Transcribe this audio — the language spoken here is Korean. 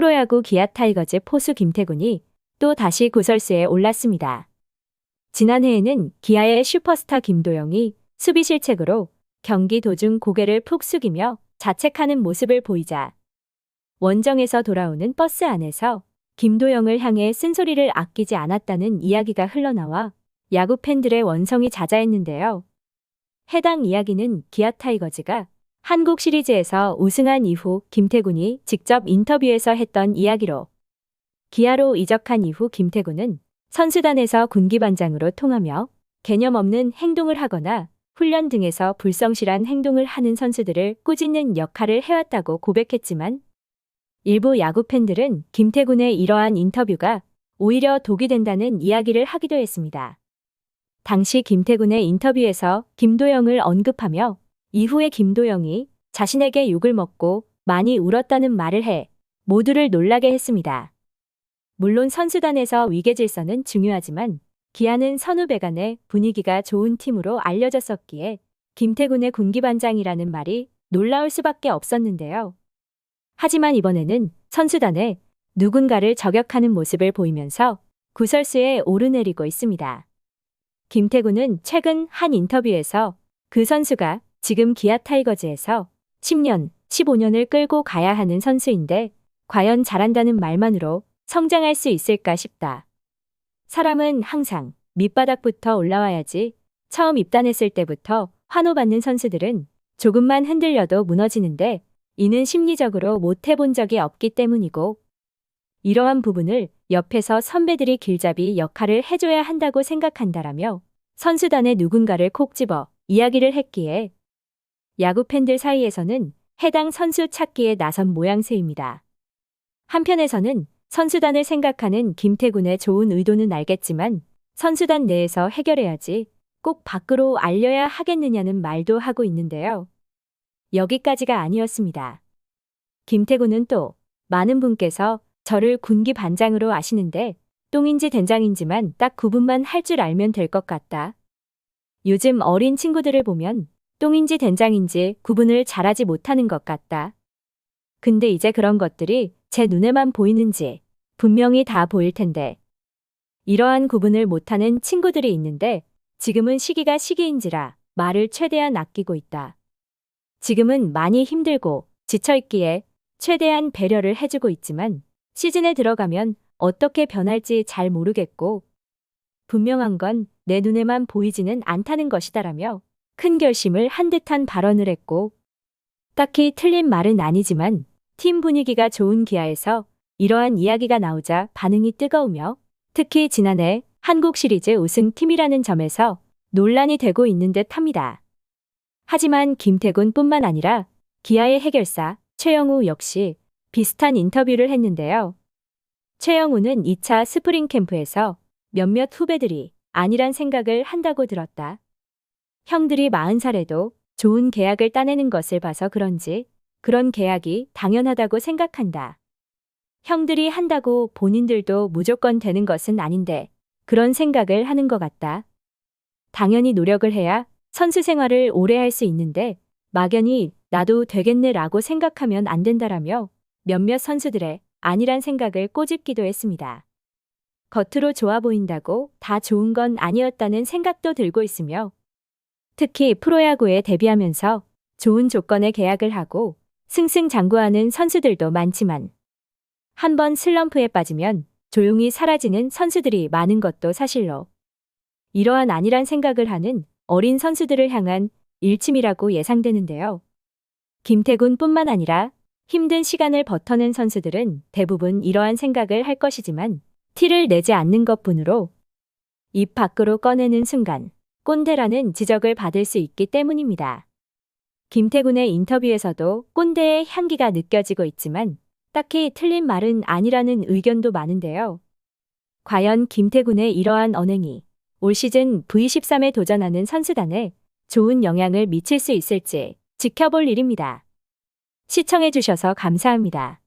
프로야구 기아 타이거즈 포수 김태군이 또 다시 구설수에 올랐습니다. 지난해에는 기아의 슈퍼스타 김도영이 수비 실책으로 경기 도중 고개를 푹 숙이며 자책하는 모습을 보이자 원정에서 돌아오는 버스 안에서 김도영을 향해 쓴소리를 아끼지 않았다는 이야기가 흘러나와 야구 팬들의 원성이 자자했는데요. 해당 이야기는 기아 타이거즈가 한국 시리즈에서 우승한 이후 김태군이 직접 인터뷰에서 했던 이야기로, 기아로 이적한 이후 김태군은 선수단에서 군기반장으로 통하며 개념 없는 행동을 하거나 훈련 등에서 불성실한 행동을 하는 선수들을 꾸짖는 역할을 해왔다고 고백했지만, 일부 야구 팬들은 김태군의 이러한 인터뷰가 오히려 독이 된다는 이야기를 하기도 했습니다. 당시 김태군의 인터뷰에서 김도영을 언급하며 이후에 김도영이 자신에게 욕을 먹고 많이 울었다는 말을 해 모두를 놀라게 했습니다. 물론 선수단에서 위계질서는 중요하지만 기아는 선후배 간의 분위기가 좋은 팀으로 알려졌었기에 김태군의 군기반장이라는 말이 놀라울 수밖에 없었는데요. 하지만 이번에는 선수단에 누군가를 저격하는 모습을 보이면서 구설수에 오르내리고 있습니다. 김태군은 최근 한 인터뷰에서 그 선수가 지금 기아 타이거즈에서 10년, 15년을 끌고 가야 하는 선수인데 과연 잘한다는 말만으로 성장할 수 있을까 싶다. 사람은 항상 밑바닥부터 올라와야지. 처음 입단했을 때부터 환호받는 선수들은 조금만 흔들려도 무너지는데 이는 심리적으로 못 해본 적이 없기 때문이고, 이러한 부분을 옆에서 선배들이 길잡이 역할을 해줘야 한다고 생각한다라며 선수단의 누군가를 콕 집어 이야기를 했기에 야구 팬들 사이에서는 해당 선수 찾기에 나선 모양새입니다. 한편에서는 선수단을 생각하는 김태군의 좋은 의도는 알겠지만 선수단 내에서 해결해야지 꼭 밖으로 알려야 하겠느냐는 말도 하고 있는데요. 여기까지가 아니었습니다. 김태군은 또 많은 분께서 저를 군기 반장으로 아시는데 똥인지 된장인지만 딱 구분만 할 줄 알면 될 것 같다. 요즘 어린 친구들을 보면 똥인지 된장인지 구분을 잘하지 못하는 것 같다. 근데 이제 그런 것들이 제 눈에만 보이는지 분명히 다 보일 텐데 이러한 구분을 못하는 친구들이 있는데 지금은 시기가 시기인지라 말을 최대한 아끼고 있다. 지금은 많이 힘들고 지쳐있기에 최대한 배려를 해주고 있지만 시즌에 들어가면 어떻게 변할지 잘 모르겠고 분명한 건 내 눈에만 보이지는 않다는 것이다라며 큰 결심을 한 듯한 발언을 했고, 딱히 틀린 말은 아니지만 팀 분위기가 좋은 기아에서 이러한 이야기가 나오자 반응이 뜨거우며 특히 지난해 한국 시리즈 우승팀이라는 점에서 논란이 되고 있는 듯 합니다. 하지만 김태군뿐만 아니라 기아의 해결사 최영우 역시 비슷한 인터뷰를 했는데요. 최영우는 2차 스프링 캠프에서 몇몇 후배들이 아니란 생각을 한다고 들었다. 형들이 40살에도 좋은 계약을 따내는 것을 봐서 그런지 그런 계약이 당연하다고 생각한다. 형들이 한다고 본인들도 무조건 되는 것은 아닌데 그런 생각을 하는 것 같다. 당연히 노력을 해야 선수 생활을 오래 할 수 있는데 막연히 나도 되겠네라고 생각하면 안 된다라며 몇몇 선수들의 아니란 생각을 꼬집기도 했습니다. 겉으로 좋아 보인다고 다 좋은 건 아니었다는 생각도 들고 있으며 특히 프로야구에 데뷔하면서 좋은 조건의 계약을 하고 승승장구하는 선수들도 많지만 한번 슬럼프에 빠지면 조용히 사라지는 선수들이 많은 것도 사실로 이러한 아니란 생각을 하는 어린 선수들을 향한 일침이라고 예상되는데요. 김태군뿐만 아니라 힘든 시간을 버텨낸 선수들은 대부분 이러한 생각을 할 것이지만 티를 내지 않는 것뿐으로 입 밖으로 꺼내는 순간 꼰대라는 지적을 받을 수 있기 때문입니다. 김태군의 인터뷰에서도 꼰대의 향기가 느껴지고 있지만 딱히 틀린 말은 아니라는 의견도 많은데요. 과연 김태군의 이러한 언행이 올 시즌 V13에 도전하는 선수단에 좋은 영향을 미칠 수 있을지 지켜볼 일입니다. 시청해주셔서 감사합니다.